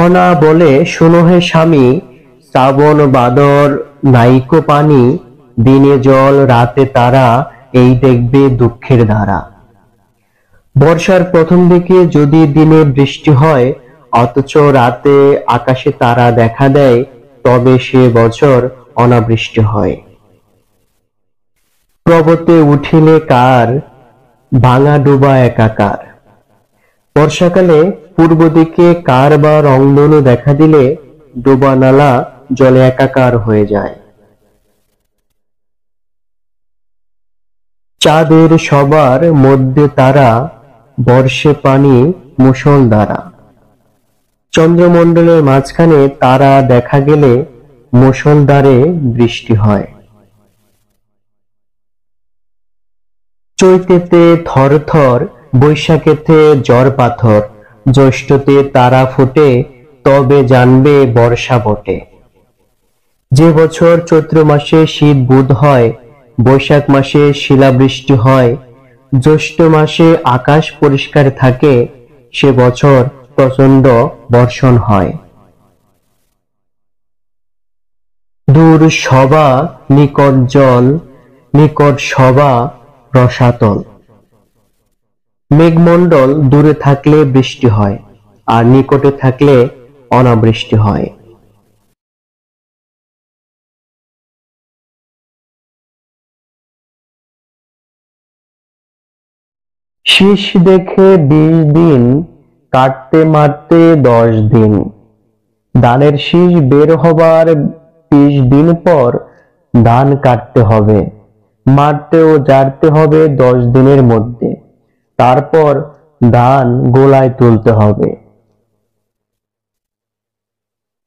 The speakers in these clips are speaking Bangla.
মোহনা বলে, শোনো হে স্বামী, শ্রাবণ বাদর নাইকো পানি, দিনে জল রাতে তারা, এই দেখবে দুঃখের ধারা। বর্ষার প্রথম দিকে যদি দিনে বৃষ্টি হয়, অথচ রাতে আকাশে তারা দেখা দেয়, তবে সে বছর অনাবৃষ্টি হয়। প্রবতে উঠিলে কার, ভাঙা ডোবা একাকার। বর্ষাকালে পূর্ব দিকে কার বা রংধনু দেখা দিলে ডোবা নালা জলে একাকার হয়ে যায়। চাঁদের সবার মধ্যে তারা, বর্ষে পানি মুষলধারা। চন্দ্রমণ্ডলের মাঝখানে তারা দেখা গেলে মুষলধারে বৃষ্টি হয়। চৈতেতে থরথর, বৈশাখেতে ঝড় পাথর, জ্যৈষ্ঠতে তারা ফোটে, তবে জানবে বর্ষা বটে। যে বছর চৈত্র মাসে শীত বুধ হয়, বৈশাখ মাসে শিলাবৃষ্টি হয়, জ্যৈষ্ঠ মাসে আকাশ পরিষ্কার থাকে, সে বছর প্রচণ্ড বর্ষণ হয়। দূর সভা নিকট জল, নিকট সভা রসাতল। মেঘমণ্ডল দূরে থাকলে বৃষ্টি হয়, আর নিকটে থাকলে অনাবৃষ্টি হয়। শীষ দেখে 20 দিন, কাটতে মারতে 10 দিন। ধানের শীষ বের হবার 20 দিন পর ধান কাটতে হবে, মারতে ও ঝাড়তে হবে 10 দিনের মধ্যে। তারপর ধান গোলায় তুলতে হবে।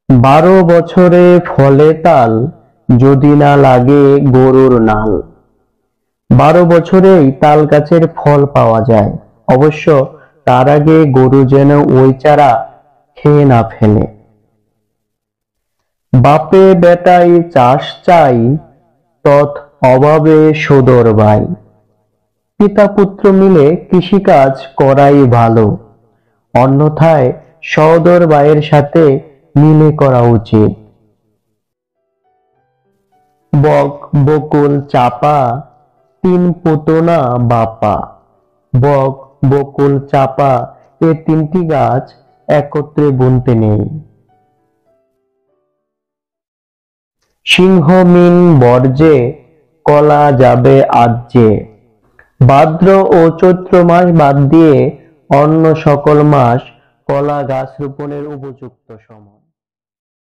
12 বছরে ফলে তাল, যদি না লাগে গরুর নাল। 12 বছরেই তাল গাছের ফল পাওয়া যায়, অবশ্য তার আগে গরু যেন ওই চারা খেয়ে না ফেলে। বাপে বেটাই চাষ চাই, তৎ অভাবে সোদর ভাই। পিতা পুত্র মিলে কৃষিকাজ করাই ভালো, অন্যথায় সওদর ভাইয়ের সাথে মিলে করা উচিত। বক বকুল চাপা, 3 পুতনা বাপা। বক বকুল চাপা, এ 3টি গাছ একত্রে বুনতে নেই। সিংহ মিন বর্জে, কলা যাবে আজ্যে। ভাদ্র ও চৈত্র মাস বাদ দিয়ে অন্য সকল মাস কলা গাছ রোপণের উপযুক্ত সময়।